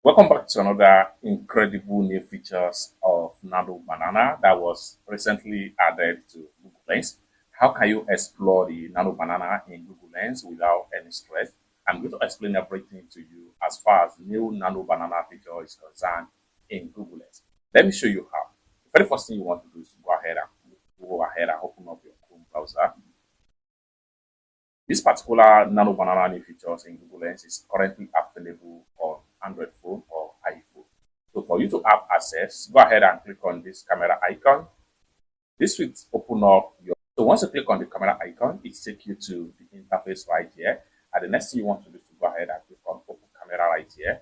Welcome back to another incredible new features of Nano Banana that was recently added to Google Lens. How can you explore the Nano Banana in Google Lens without any stress? I'm going to explain everything to you as far as new Nano Banana feature is concerned in Google Lens. Let me show you how. The very first thing you want to do is to go ahead and open up your Chrome browser. This particular Nano Banana new features in Google Lens is currently available on Android phone or iPhone. So for you to have access, go ahead and click on this camera icon. This will open up your. So once you click on the camera icon, it takes you to the interface right here. And the next thing you want to do is to go ahead and click on Open Camera right here.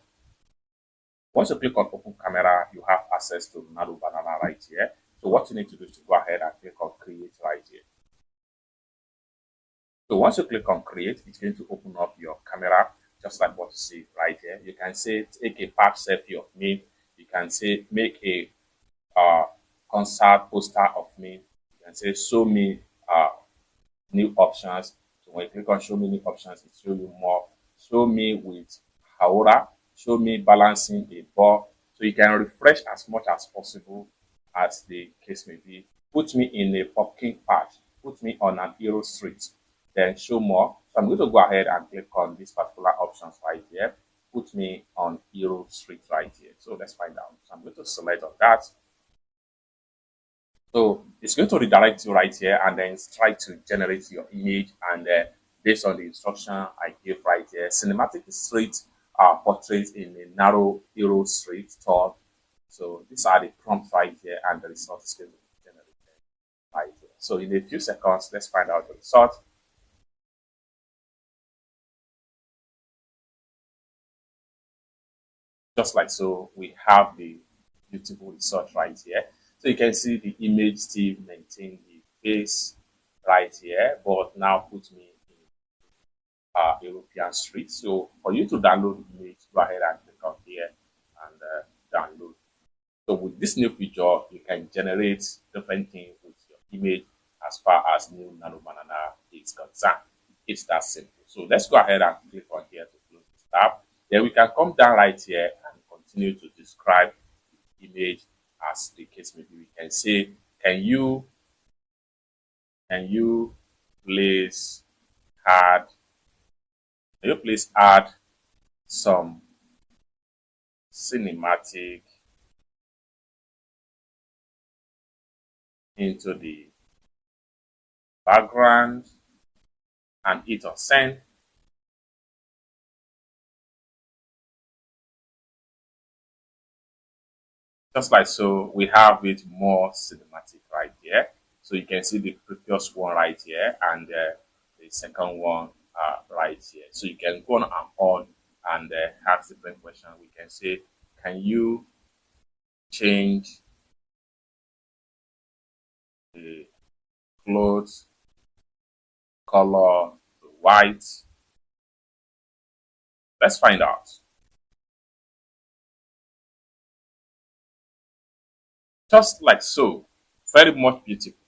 Once you click on Open Camera, you have access to Nano Banana right here. So what you need to do is to go ahead and click on Create right here. So once you click on create, it's going to open up your camera, just like what you see right here. You can say take a patch selfie of me. You can say make a concert poster of me. You can say show me new options. So when you click on show me new options, it show you more. Show me with Haora. Show me balancing a ball. So you can refresh as much as possible as the case may be. Put me in a pumpkin patch. Put me on an hero street. Then show more. So I'm going to go ahead and click on these particular options right here. Put me on hero street right here. So let's find out. So I'm going to select on that. So it's going to redirect you right here and then try to generate your image, and based on the instruction I give right here, cinematic street portrait in a narrow hero street tall. So these are the prompts right here, and the result is going to be generated right here. So in a few seconds, let's find out the result. Just like so, we have the beautiful result right here. So you can see the image still maintain the face right here, but now put me in European street. So for you to download the image, go ahead and click on here and download. So with this new feature, you can generate different things with your image as far as new Nano Banana is concerned. It's that simple. So let's go ahead and click on here to close this tab. Then we can come down right here and continue to describe the image as the case may be. We can say, can you please add some cinematic into the background and hit on send. Just like so, we have it more cinematic right here. So you can see the previous one right here and the second one right here. So you can go on and ask different questions. We can say, can you change the clothes color to white? Let's find out. Just like so, very much beautiful,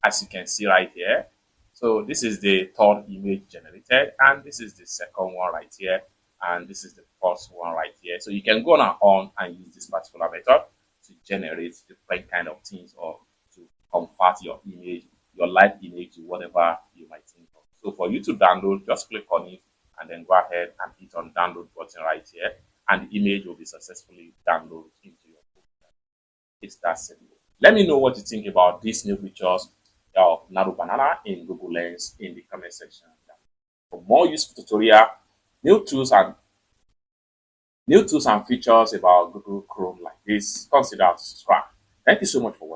as you can see right here. So this is the third image generated, and this is the second one right here, and this is the first one right here. So you can go on and use this particular method to generate different kind of things, or to convert your image, your live image, to whatever you might think of. So for you to download, just click on it and then go ahead and hit on download button right here, and the image will be successfully downloaded into your phone. It's that simple. Let me know what you think about these new features of Nano Banana in Google Lens in the comment section. For more useful tutorial, new tools and features about Google Chrome like this, consider to subscribe. Thank you so much for